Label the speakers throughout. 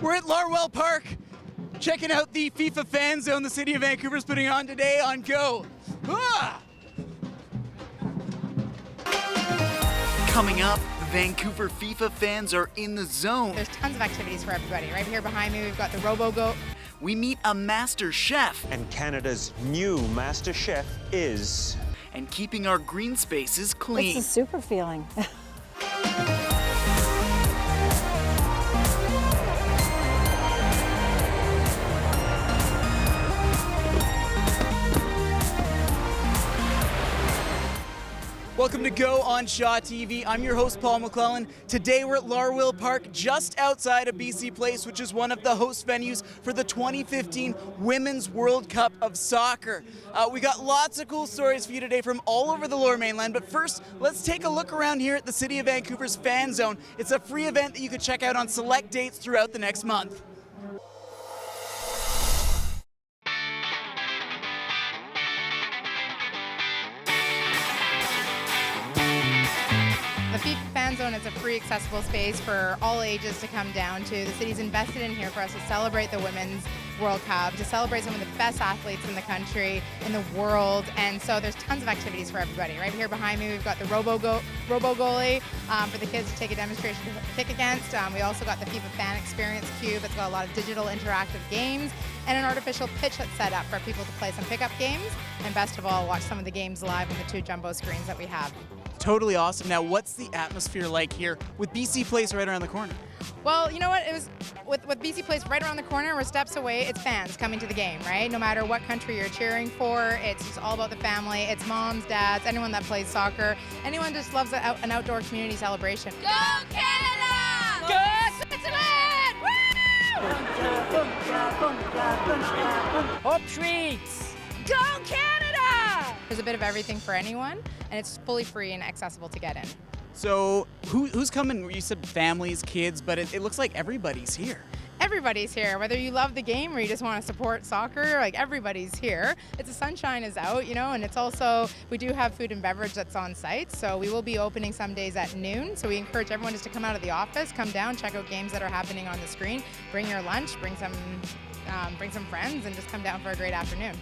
Speaker 1: We're at Larwell Park, checking out the FIFA fan zone the city of Vancouver is putting on today on Go. Ah! Coming up, the Vancouver FIFA fans are in the zone.
Speaker 2: There's tons of activities for everybody. Right here behind me, we've got the Robo-Go.
Speaker 1: We meet a master chef.
Speaker 3: And Canada's new master chef is...
Speaker 1: And keeping our green spaces clean.
Speaker 4: It's a super feeling.
Speaker 1: Welcome to Go on Shaw TV. I'm your host, Paul McClellan. Today we're at Larwell Park, just outside of BC Place, which is one of the host venues for the 2015 Women's World Cup of Soccer. We got lots of cool stories for you today from all over the Lower Mainland, but first, let's take a look around here at the City of Vancouver's Fan Zone. It's a free event that you can check out on select dates throughout the next month.
Speaker 2: The FIFA Fan Zone is a free, accessible space for all ages to come down to. The city's invested in here for us to celebrate the Women's World Cup, to celebrate some of the best athletes in the country, in the world, and so there's tons of activities for everybody. Right here behind me, we've got the Robo-Goalie for the kids to take a demonstration to kick against. We also got the FIFA Fan Experience Cube that's got a lot of digital interactive games, and an artificial pitch that's set up for people to play some pickup games, and best of all, watch some of the games live on the 2 jumbo screens that we have.
Speaker 1: Totally awesome. Now, what's the atmosphere like here with BC Place right around the corner?
Speaker 2: Well, you know what? It was with BC Place right around the corner. We're steps away. It's fans coming to the game, right? No matter what country you're cheering for, it's just all about the family. It's moms, dads, anyone that plays soccer, anyone just loves an outdoor community celebration.
Speaker 5: Go Canada! Go Switzerland! Woo!
Speaker 6: Hop treats!
Speaker 5: Go Canada!
Speaker 2: There's a bit of everything for anyone, and it's fully free and accessible to get in.
Speaker 1: So who's coming? You said families, kids, but it looks like everybody's here.
Speaker 2: Everybody's here, whether you love the game or you just want to support soccer, like everybody's here. It's the sunshine is out, you know, and it's also, we do have food and beverage that's on site, so we will be opening some days at noon, so we encourage everyone just to come out of the office, come down, check out games that are happening on the screen, bring your lunch, bring some friends, and just come down for a great afternoon.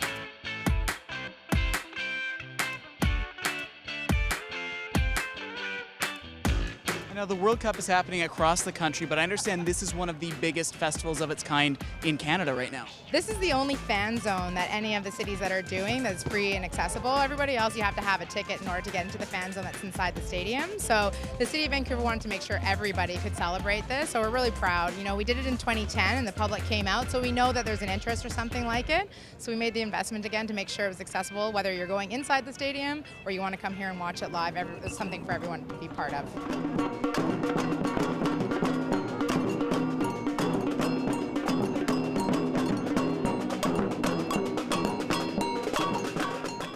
Speaker 1: Now, the World Cup is happening across the country, but I understand this is one of the biggest festivals of its kind in Canada right now.
Speaker 2: This is the only fan zone that any of the cities that are doing that's free and accessible. Everybody else, you have to have a ticket in order to get into the fan zone that's inside the stadium. So the City of Vancouver wanted to make sure everybody could celebrate this, so we're really proud. You know, we did it in 2010 and the public came out, so we know that there's an interest or something like it. So we made the investment again to make sure it was accessible, whether you're going inside the stadium or you want to come here and watch it live. There's something for everyone to be part of.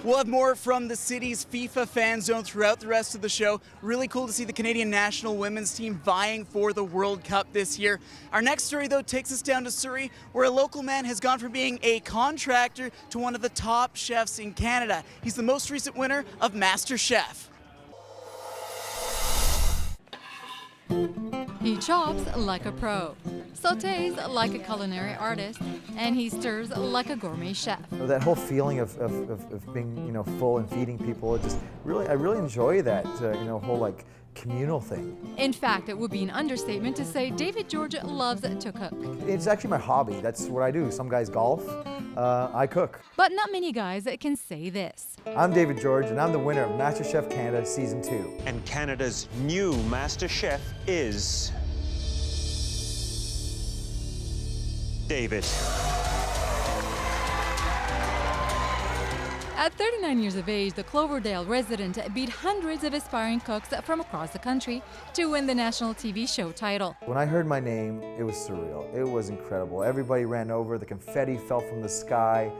Speaker 1: We'll have more from the city's FIFA fan zone throughout the rest of the show. Really cool to see the Canadian national women's team vying for the World Cup this year. Our next story, though, takes us down to Surrey, where a local man has gone from being a contractor to one of the top chefs in Canada. He's the most recent winner of Master Chef.
Speaker 7: He chops like a pro, sautés like a culinary artist, and he stirs like a gourmet chef.
Speaker 8: That whole feeling of being, full and feeding people, I really enjoy that, whole like communal thing.
Speaker 7: In fact, it would be an understatement to say David George loves to cook.
Speaker 8: It's actually my hobby. That's what I do. Some guys golf, I cook.
Speaker 7: But not many guys can say this.
Speaker 8: I'm David George, and I'm the winner of MasterChef Canada Season 2.
Speaker 3: And Canada's new master chef is... David.
Speaker 7: At 39 years of age, the Cloverdale resident beat hundreds of aspiring cooks from across the country to win the national TV show title.
Speaker 8: When I heard my name, it was surreal. It was incredible. Everybody ran over, the confetti fell from the sky.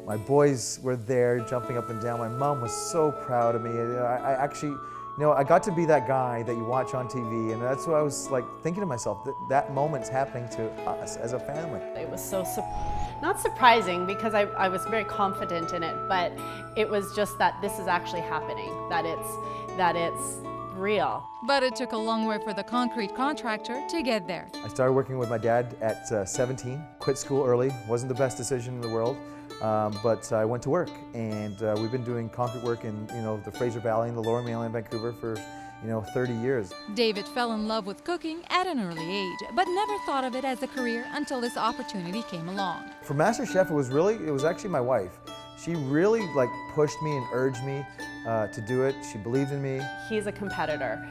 Speaker 8: My boys were there jumping up and down. My mom was so proud of me. I actually, I got to be that guy that you watch on TV, and that's what I was like thinking to myself, that moment's happening to us as a family.
Speaker 9: It was so not surprising because I was very confident in it, but it was just that this is actually happening, that it's surreal.
Speaker 7: But it took a long way for the concrete contractor to get there.
Speaker 8: I started working with my dad at 17, quit school early, wasn't the best decision in the world, but I went to work, and we've been doing concrete work in the Fraser Valley and the Lower Mainland Vancouver for 30 years.
Speaker 7: David fell in love with cooking at an early age, but never thought of it as a career until this opportunity came along.
Speaker 8: For MasterChef, it was actually my wife. She really pushed me and urged me to do it. She believed in me.
Speaker 9: He's a competitor,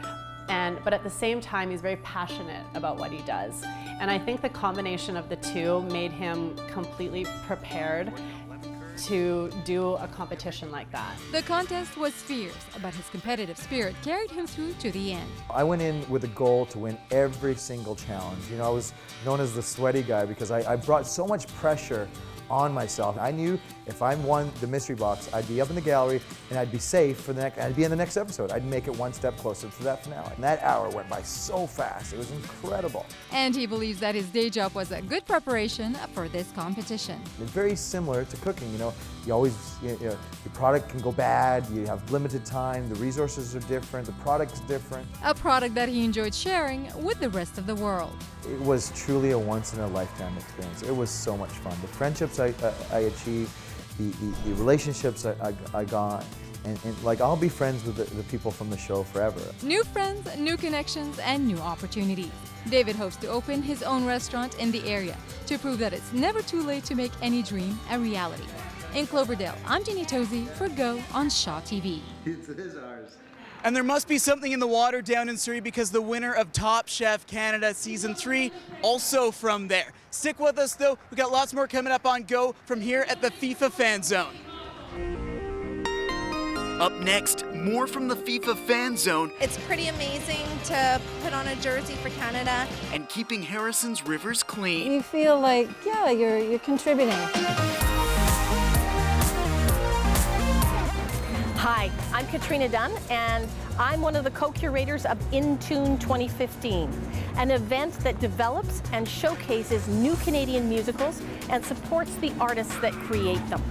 Speaker 9: but at the same time, he's very passionate about what he does. And I think the combination of the two made him completely prepared to do a competition like that.
Speaker 7: The contest was fierce, but his competitive spirit carried him through to the end.
Speaker 8: I went in with a goal to win every single challenge. I was known as the sweaty guy because I brought so much pressure on myself. I knew if I won the mystery box, I'd be up in the gallery and I'd be safe for I'd be in the next episode. I'd make it one step closer to that finale. And that hour went by so fast. It was incredible.
Speaker 7: And he believes that his day job was a good preparation for this competition.
Speaker 8: It's very similar to cooking. You always, your product can go bad. You have limited time. The resources are different. The product's different.
Speaker 7: A product that he enjoyed sharing with the rest of the world.
Speaker 8: It was truly a once-in-a-lifetime experience. It was so much fun. The friendships I achieved, the relationships I got, and I'll be friends with the people from the show forever.
Speaker 7: New friends, new connections, and new opportunities. David hopes to open his own restaurant in the area to prove that it's never too late to make any dream a reality. In Cloverdale, I'm Jeannie Tozy for Go on Shaw TV.
Speaker 8: It is ours.
Speaker 1: And there must be something in the water down in Surrey because the winner of Top Chef Canada Season 3 also from there. Stick with us though, we got lots more coming up on Go from here at the FIFA Fan Zone. Up next, more from the FIFA Fan Zone
Speaker 2: It's pretty amazing to put on a jersey for Canada.
Speaker 1: and keeping Harrison's rivers clean.
Speaker 4: You feel like, yeah, you're contributing.
Speaker 6: Hi, I'm Katrina Dunn, and I'm one of the co-curators of In Tune 2015, an event that develops and showcases new Canadian musicals and supports the artists that create them.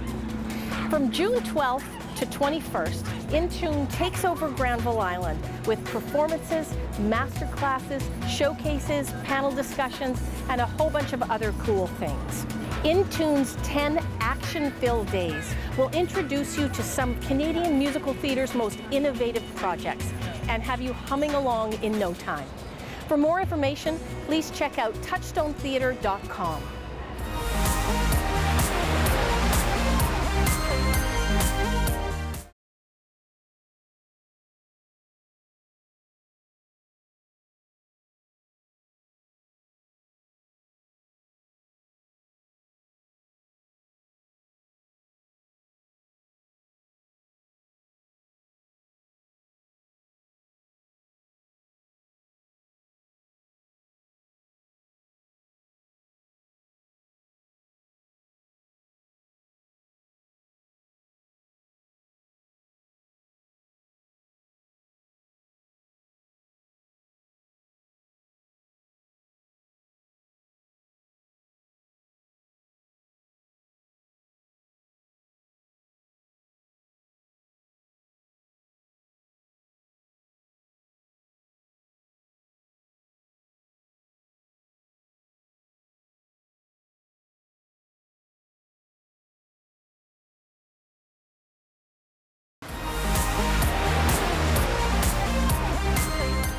Speaker 6: From June 12th to 21st, In Tune takes over Granville Island with performances, master classes, showcases, panel discussions, and a whole bunch of other cool things. In Tune's 10 action-filled days will introduce you to some Canadian musical theatre's most innovative projects and have you humming along in no time. For more information, please check out touchstonetheatre.com.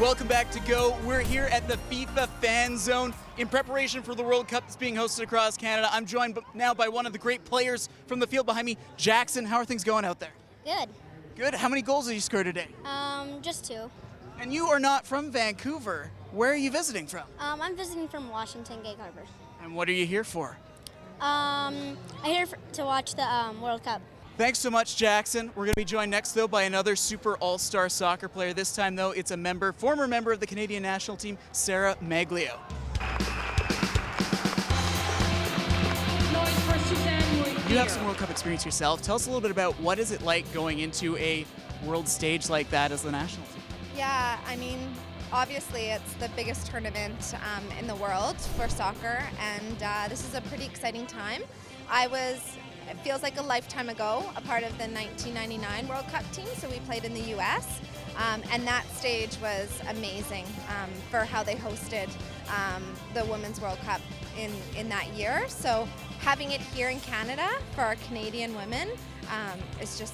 Speaker 1: Welcome back to Go. We're here at the FIFA Fan Zone in preparation for the World Cup that's being hosted across Canada. I'm joined now by one of the great players from the field behind me, Jackson. How are things going out there?
Speaker 10: Good.
Speaker 1: Good. How many goals did you score today?
Speaker 10: Just 2.
Speaker 1: And you are not from Vancouver. Where are you visiting from?
Speaker 10: I'm visiting from Washington, Gig Harbor.
Speaker 1: And what are you here for?
Speaker 10: I'm here to watch the World Cup.
Speaker 1: Thanks so much, Jackson. We're going to be joined next, though, by another super all-star soccer player. This time, though, it's a former member of the Canadian national team, Sarah Maglio. You have some World Cup experience yourself. Tell us a little bit about what is it like going into a world stage like that as the national team?
Speaker 2: Yeah, I mean, obviously it's the biggest tournament in the world for soccer, and this is a pretty exciting time. It feels like a lifetime ago, a part of the 1999 World Cup team, so we played in the US. And that stage was amazing for how they hosted the Women's World Cup in that year. So having it here in Canada for our Canadian women is just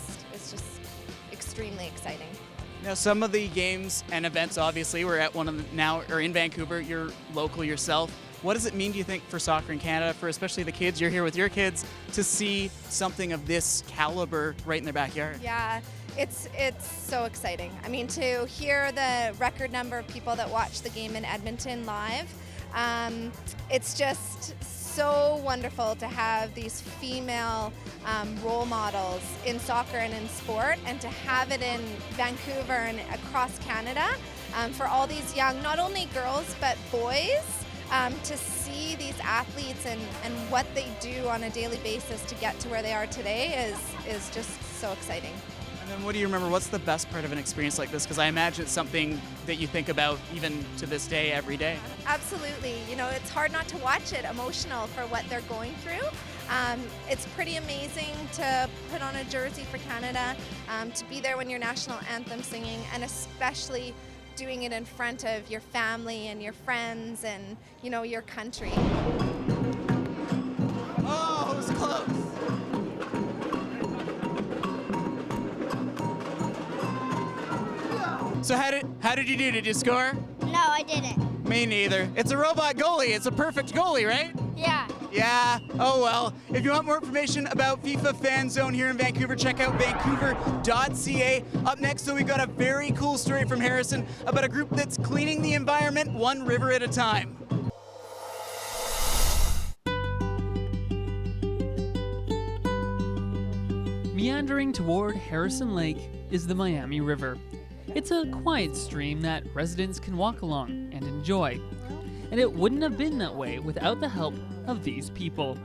Speaker 2: extremely exciting.
Speaker 1: Now, some of the games and events, obviously, we're at one of them now, or in Vancouver. You're local yourself. What does it mean, do you think, for soccer in Canada, for especially the kids? You're here with your kids, to see something of this caliber right in their backyard.
Speaker 2: Yeah, it's so exciting. I mean, to hear the record number of people that watch the game in Edmonton live, it's just so wonderful to have these female role models in soccer and in sport, and to have it in Vancouver and across Canada for all these young, not only girls, but boys, to see these athletes and what they do on a daily basis to get to where they are today is just so exciting.
Speaker 1: And then what do you remember? What's the best part of an experience like this? Because I imagine it's something that you think about even to this day, every day.
Speaker 2: Absolutely. You know, it's hard not to watch it, emotional for what they're going through. It's pretty amazing to put on a jersey for Canada, to be there when your national anthem singing, and especially doing it in front of your family and your friends and, you know, your country.
Speaker 1: Oh, it was close. So how did you do? Did you score?
Speaker 10: No, I didn't.
Speaker 1: Me neither. It's a robot goalie. It's a perfect goalie, right?
Speaker 10: Yeah.
Speaker 1: Yeah. Oh well. If you want more information about FIFA Fan Zone here in Vancouver, check out vancouver.ca. Up next, though, we've got a very cool story from Harrison about a group that's cleaning the environment one river at a time.
Speaker 11: Meandering toward Harrison Lake is the Miami River. It's a quiet stream that residents can walk along and enjoy. And it wouldn't have been that way without the help of these people.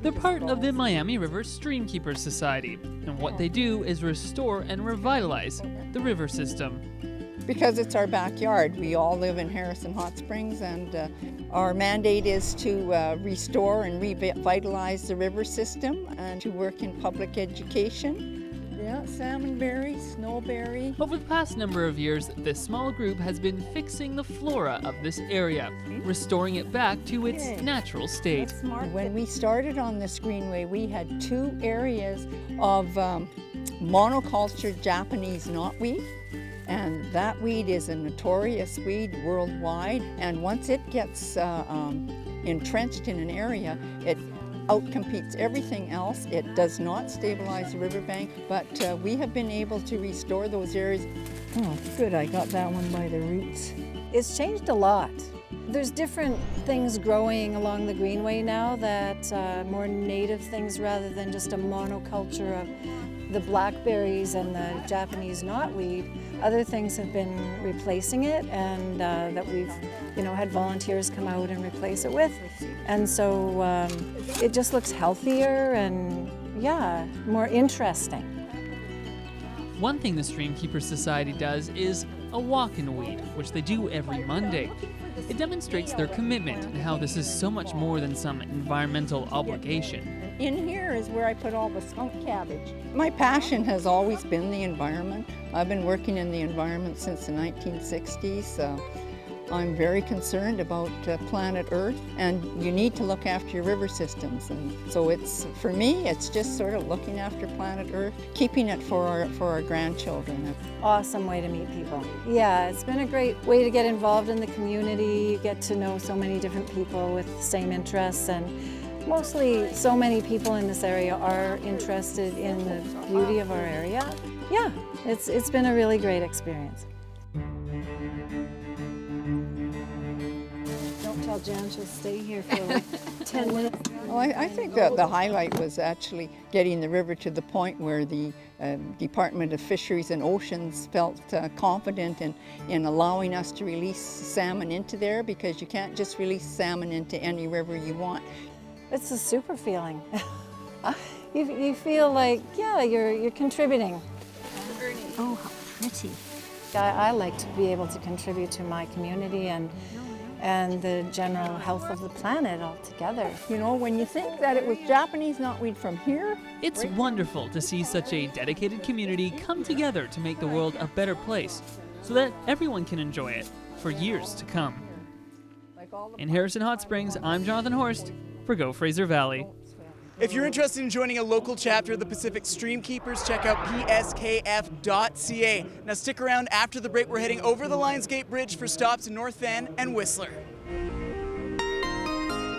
Speaker 11: They're part of the Miami River Streamkeepers Society, and what they do is restore and revitalize the river system.
Speaker 12: Because it's our backyard. We all live in Harrison Hot Springs, and our mandate is to restore and revitalize the river system and to work in public education. Yeah, salmonberry, snowberry.
Speaker 11: Over the past number of years, this small group has been fixing the flora of this area, restoring it back to its natural state.
Speaker 12: When we started on this greenway, we had 2 areas of monoculture Japanese knotweed. And that weed is a notorious weed worldwide. And once it gets entrenched in an area, it outcompetes everything else. It does not stabilize the riverbank, but we have been able to restore those areas. Oh, good, I got that one by the roots.
Speaker 4: It's changed a lot. There's different things growing along the greenway now that more native things rather than just a monoculture of the blackberries and the Japanese knotweed. Other things have been replacing it, and that we've, had volunteers come out and replace it with. And so it just looks healthier and, more interesting.
Speaker 11: One thing the Streamkeepers Society does is a walk in the weed, which they do every Monday. It demonstrates their commitment and how this is so much more than some environmental obligation.
Speaker 12: In here is where I put all the skunk cabbage. My passion has always been the environment. I've been working in the environment since the 1960s, so I'm very concerned about planet Earth, and you need to look after your river systems. And so for me, it's just sort of looking after planet Earth, keeping it for our grandchildren.
Speaker 4: Awesome way to meet people. Yeah, it's been a great way to get involved in the community. You get to know so many different people with the same interests, and mostly so many people in this area are interested in the beauty of our area. Yeah, it's been a really great experience. Don't tell Jan she'll stay here for like 10 minutes.
Speaker 12: Well, I think that the highlight was actually getting the river to the point where the Department of Fisheries and Oceans felt confident in allowing us to release salmon into there, because you can't just release salmon into any river you want.
Speaker 4: It's a super feeling. You feel like, you're contributing. Oh, how pretty. I like to be able to contribute to my community and and the general health of the planet altogether.
Speaker 12: You know, when you think that it was Japanese knotweed from here,
Speaker 11: It's wonderful to see such a dedicated community come together to make the world a better place so that everyone can enjoy it for years to come. In Harrison Hot Springs, I'm Jonathan Horst for Go Fraser Valley.
Speaker 1: If you're interested in joining a local chapter of the Pacific Streamkeepers, check out pskf.ca. Now stick around after the break. We're heading over the Lionsgate Bridge for stops in North Van and Whistler.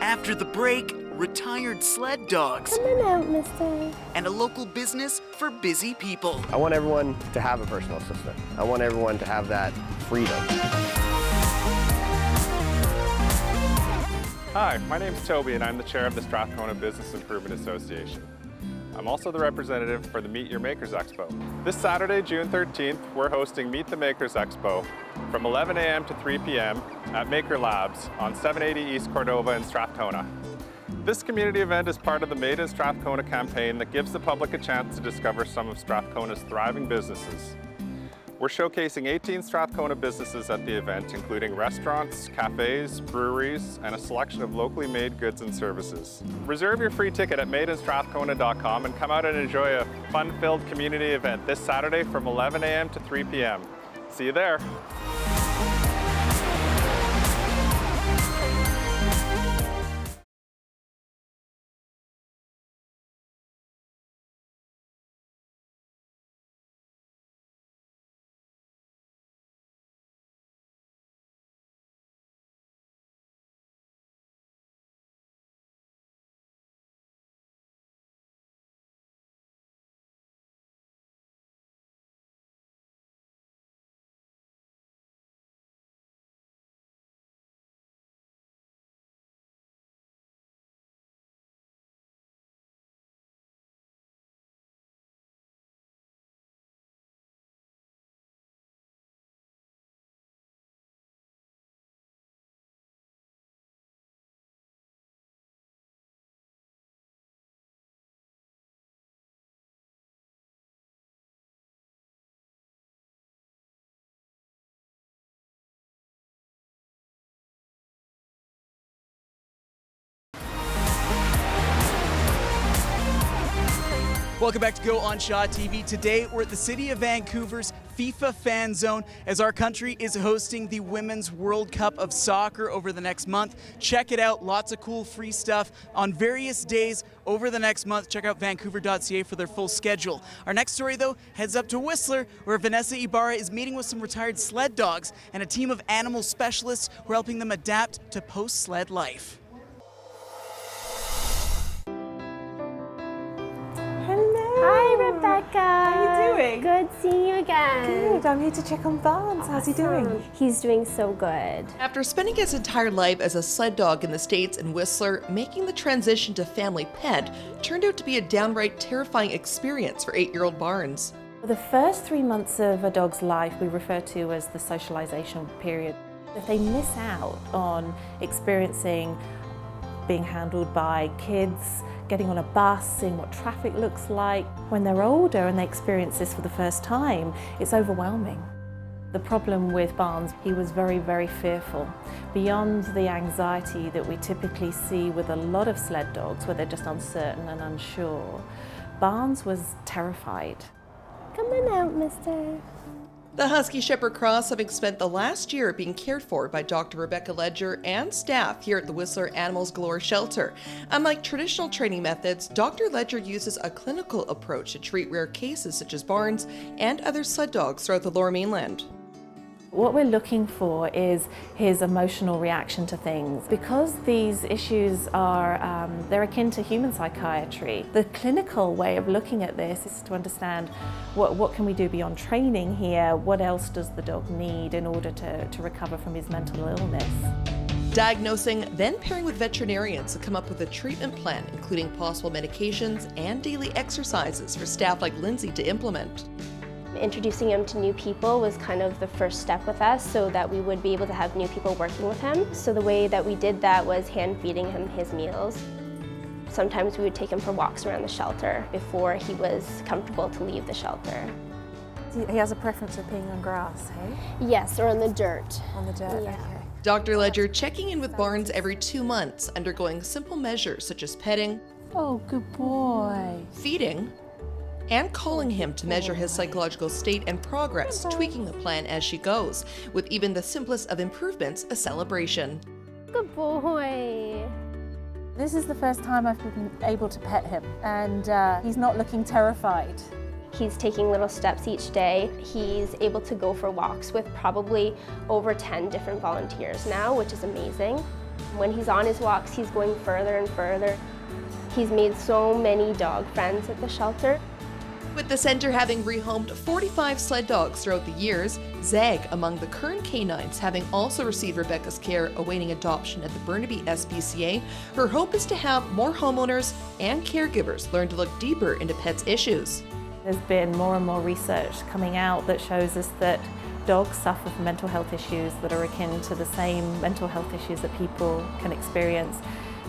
Speaker 1: After the break, retired sled dogs.
Speaker 10: Come on out, mister.
Speaker 1: And a local business for busy people.
Speaker 13: I want everyone to have a personal assistant. I want everyone to have that freedom.
Speaker 14: Hi, my name's Toby and I'm the chair of the Strathcona Business Improvement Association. I'm also the representative for the Meet Your Makers Expo. This Saturday, June 13th, we're hosting Meet the Makers Expo from 11 a.m. to 3 p.m. at Maker Labs on 780 East Cordova in Strathcona. This community event is part of the Made in Strathcona campaign that gives the public a chance to discover some of Strathcona's thriving businesses. We're showcasing 18 Strathcona businesses at the event, including restaurants, cafes, breweries, and a selection of locally made goods and services. Reserve your free ticket at madeinstrathcona.com and come out and enjoy a fun-filled community event this Saturday from 11 a.m. to 3 p.m. See you there.
Speaker 1: Welcome back to Go on Shaw TV. Today, we're at the City of Vancouver's FIFA Fan Zone as our country is hosting the Women's World Cup of Soccer over the next month. Check it out. Lots of cool free stuff on various days over the next month. Check out vancouver.ca for their full schedule. Our next story, though, heads up to Whistler, where Vanessa Ibarra is meeting with some retired sled dogs and a team of animal specialists who are helping them adapt to post-sled life.
Speaker 10: Hi, Rebecca.
Speaker 15: How are you doing?
Speaker 10: Good seeing you again.
Speaker 15: Good. I'm here to check on Barnes. How's he doing?
Speaker 10: He's doing so good.
Speaker 16: After spending his entire life as a sled dog in the States and Whistler, making the transition to family pet turned out to be a downright terrifying experience for 8-year-old Barnes.
Speaker 6: The first 3 months of a dog's life we refer to as the socialization period. If they miss out on experiencing being handled by kids, getting on a bus, seeing what traffic looks like, when they're older and they experience this for the first time, it's overwhelming. The problem with Barnes, he was very, very fearful. Beyond the anxiety that we typically see with a lot of sled dogs, where they're just uncertain and unsure, Barnes was terrified.
Speaker 10: Come on out, mister.
Speaker 16: The Husky Shepherd Cross having spent the last year being cared for by Dr. Rebecca Ledger and staff here at the Whistler Animals Galore Shelter. Unlike traditional training methods, Dr. Ledger uses a clinical approach to treat rare cases such as Barnes and other sled dogs throughout the Lower Mainland.
Speaker 6: What we're looking for is his emotional reaction to things. Because these issues are, they're akin to human psychiatry, the clinical way of looking at this is to understand what can we do beyond training here, what else does the dog need in order to recover from his mental illness.
Speaker 16: Diagnosing, then pairing with veterinarians to come up with a treatment plan, including possible medications and daily exercises for staff like Lindsay to implement.
Speaker 10: Introducing him to new people was kind of the first step with us so that we would be able to have new people working with him. So the way that we did that was hand feeding him his meals. Sometimes we would take him for walks around the shelter before he was comfortable to leave the shelter.
Speaker 15: He has a preference of being on grass, hey?
Speaker 10: Yes, or on the dirt.
Speaker 15: On the dirt,
Speaker 10: yeah.
Speaker 15: okay.
Speaker 16: Dr. Ledger checking in with Barnes every 2 months, undergoing simple measures such as petting,
Speaker 6: Oh, good boy.
Speaker 16: feeding, and calling him to measure his psychological state and progress, tweaking the plan as she goes, with even the simplest of improvements a celebration.
Speaker 6: Good boy. This is the first time I've been able to pet him, and he's not looking terrified.
Speaker 10: He's taking little steps each day. He's able to go for walks with probably over 10 different volunteers now, which is amazing. When he's on his walks, he's going further and further. He's made so many dog friends at the shelter.
Speaker 16: With the center having rehomed 45 sled dogs throughout the years, Zeg among the current canines having also received Rebecca's care awaiting adoption at the Burnaby SPCA, her hope is to have more homeowners and caregivers learn to look deeper into pets' issues.
Speaker 6: There's been more and more research coming out that shows us that dogs suffer from mental health issues that are akin to the same mental health issues that people can experience: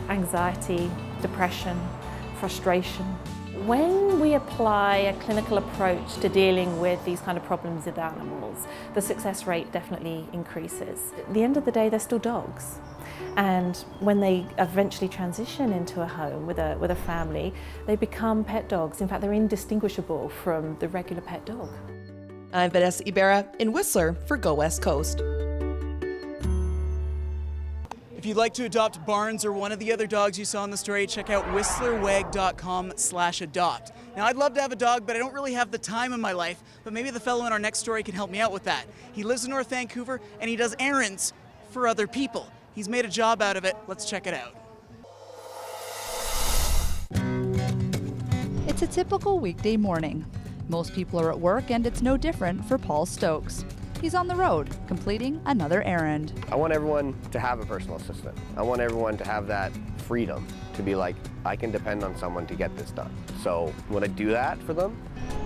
Speaker 6: anxiety, depression, frustration. When we apply a clinical approach to dealing with these kind of problems with animals, the success rate definitely increases. At the end of the day, they're still dogs. And when they eventually transition into a home with a family, they become pet dogs. In fact, they're indistinguishable from the regular pet dog.
Speaker 16: I'm Vanessa Ibarra in Whistler for Go West Coast.
Speaker 1: If you'd like to adopt Barnes or one of the other dogs you saw in the story, check out whistlerwag.com/adopt. Now, I'd love to have a dog, but I don't really have the time in my life, but maybe the fellow in our next story can help me out with that. He lives in North Vancouver, and he does errands for other people. He's made a job out of it. Let's check it out.
Speaker 17: It's a typical weekday morning. Most people are at work, and it's no different for Paul Stokes. He's on the road, completing another errand.
Speaker 13: I want everyone to have a personal assistant. I want everyone to have that freedom to be like, I can depend on someone to get this done. So when I do that for them,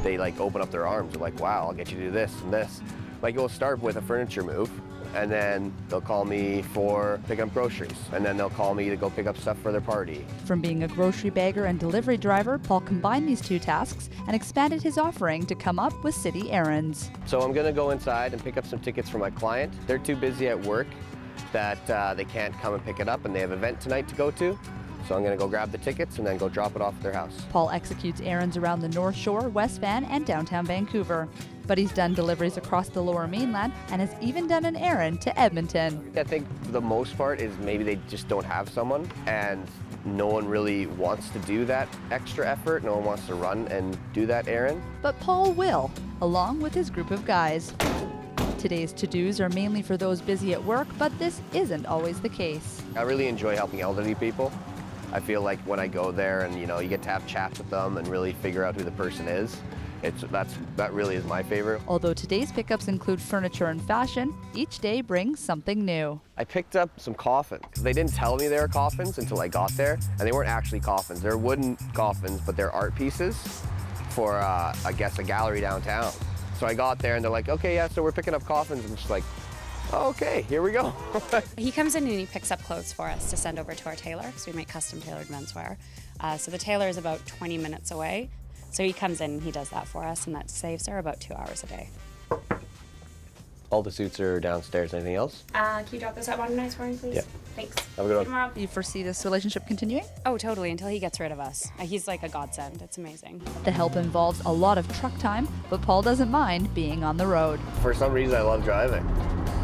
Speaker 13: they like open up their arms. They're like, wow, I'll get you to do this and this. Like, it'll start with a furniture move, and then they'll call me for picking up groceries, and then they'll call me to go pick up stuff for their party.
Speaker 17: From being a grocery bagger and delivery driver, Paul combined these two tasks and expanded his offering to come up with city errands.
Speaker 13: So I'm gonna go inside and pick up some tickets for my client. They're too busy at work that they can't come and pick it up, and they have an event tonight to go to. So I'm gonna go grab the tickets and then go drop it off at their house.
Speaker 17: Paul executes errands around the North Shore, West Van, and downtown Vancouver. But he's done deliveries across the Lower Mainland and has even done an errand to Edmonton.
Speaker 13: I think the most part is maybe they just don't have someone, and no one really wants to do that extra effort. No one wants to run and do that errand.
Speaker 17: But Paul will, along with his group of guys. Today's to-dos are mainly for those busy at work, but this isn't always the case.
Speaker 13: I really enjoy helping elderly people. I feel like when I go there and you get to have chats with them and really figure out who the person is, that really is my favorite.
Speaker 17: Although today's pickups include furniture and fashion, each day brings something new.
Speaker 13: I picked up some coffins. They didn't tell me they were coffins until I got there, and they weren't actually coffins. They're wooden coffins, but they're art pieces for, I guess, a gallery downtown. So I got there and they're like, okay, yeah, so we're picking up coffins. I'm just like, oh, okay, here we go.
Speaker 18: He comes in and he picks up clothes for us to send over to our tailor, because we make custom tailored menswear. So the tailor is about 20 minutes away. So he comes in and he does that for us, and that saves her about 2 hours a day.
Speaker 13: All the suits are downstairs. Anything else?
Speaker 18: Can you drop this at Modern Nice for me, please?
Speaker 13: Yeah.
Speaker 18: Thanks.
Speaker 13: Have a good one.
Speaker 18: Tomorrow.
Speaker 17: Do you foresee this relationship continuing?
Speaker 18: Oh, totally, until he gets rid of us. He's like a godsend. It's amazing.
Speaker 17: The help involves a lot of truck time, but Paul doesn't mind being on the road.
Speaker 13: For some reason, I love driving,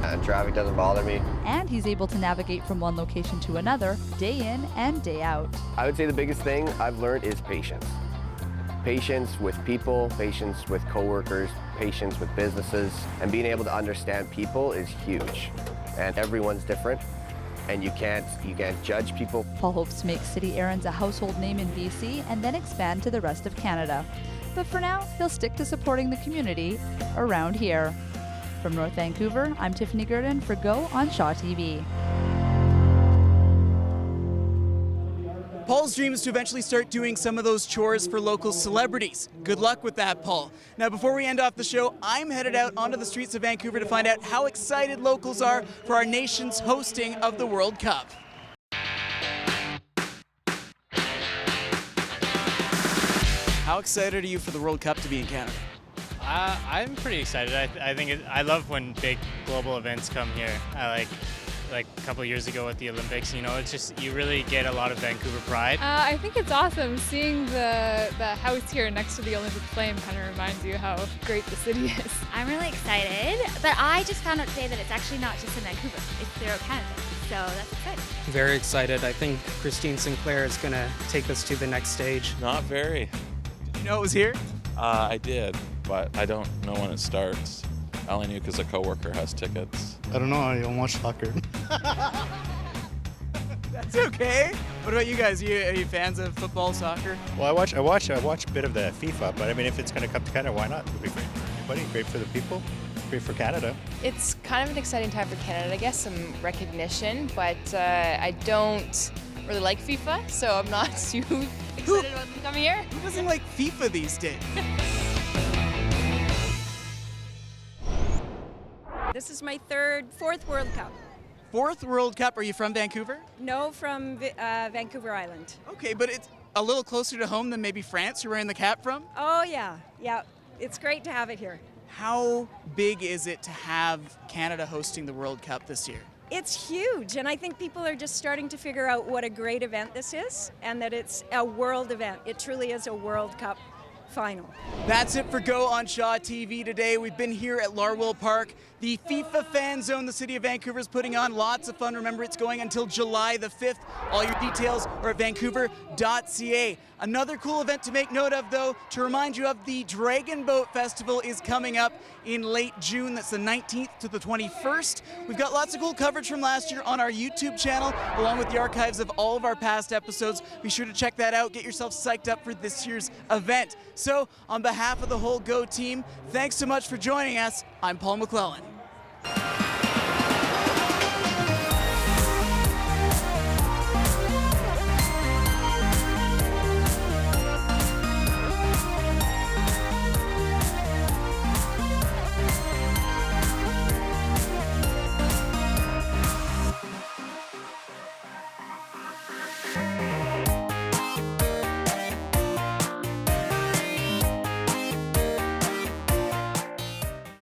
Speaker 13: and traffic doesn't bother me.
Speaker 17: And he's able to navigate from one location to another, day in and day out.
Speaker 13: I would say the biggest thing I've learned is patience. Patience with people, patience with coworkers, patience with businesses, and being able to understand people is huge. And everyone's different, and you can't judge people.
Speaker 17: Paul hopes to make city errands a household name in BC and then expand to the rest of Canada. But for now, he'll stick to supporting the community around here. From North Vancouver, I'm Tiffany Gurdon for Go on Shaw TV.
Speaker 1: Paul's dream is to eventually start doing some of those chores for local celebrities. Good luck with that, Paul. Now, before we end off the show, I'm headed out onto the streets of Vancouver to find out how excited locals are for our nation's hosting of the World Cup. How excited are you for the World Cup to be in Canada?
Speaker 19: I'm pretty excited. I think I love when big global events come here. I like a couple years ago at the Olympics. You know, it's just, you really get a lot of Vancouver pride.
Speaker 20: I think it's awesome. Seeing the house here next to the Olympic flame kind of reminds you how great the city is.
Speaker 21: I'm really excited, but I just found out today that it's actually not just in Vancouver, it's throughout Canada, so that's exciting.
Speaker 22: Very excited. I think Christine Sinclair is going to take us to the next stage.
Speaker 23: Not very.
Speaker 1: Did you know it was here?
Speaker 23: I did, but I don't know when it starts. I only knew because a coworker has tickets.
Speaker 24: I don't know, I don't watch soccer.
Speaker 1: That's okay. What about you guys? Are you fans of football, soccer?
Speaker 25: Well, I watch a bit of the FIFA, but I mean, if it's going to come to Canada, why not? It'll be great for everybody, great for the people, great for Canada.
Speaker 26: It's kind of an exciting time for Canada, I guess, some recognition, but I don't really like FIFA, so I'm not too excited about them coming here.
Speaker 1: Who doesn't like FIFA these days?
Speaker 27: This is my fourth World Cup.
Speaker 1: Fourth World Cup. Are you from Vancouver?
Speaker 27: No, from Vancouver Island.
Speaker 1: Okay, but it's a little closer to home than maybe France, you're wearing the cap from?
Speaker 27: Oh, yeah. Yeah. It's great to have it here.
Speaker 1: How big is it to have Canada hosting the World Cup this year?
Speaker 27: It's huge, and I think people are just starting to figure out what a great event this is and that it's a world event. It truly is a World Cup final.
Speaker 1: That's it for Go on Shaw TV today. We've been here at Larwill Park, the FIFA fan zone the city of Vancouver is putting on. Lots of fun. Remember, it's going until July the 5th. All your details are at vancouver.ca. Another cool event to make note of, though, to remind you of, the Dragon Boat Festival is coming up in late June. That's the 19th to the 21st. We've got lots of cool coverage from last year on our YouTube channel, along with the archives of all of our past episodes. Be sure to check that out. Get yourself psyched up for this year's event. So, on behalf of the whole Go team, thanks so much for joining us. I'm Paul McClellan.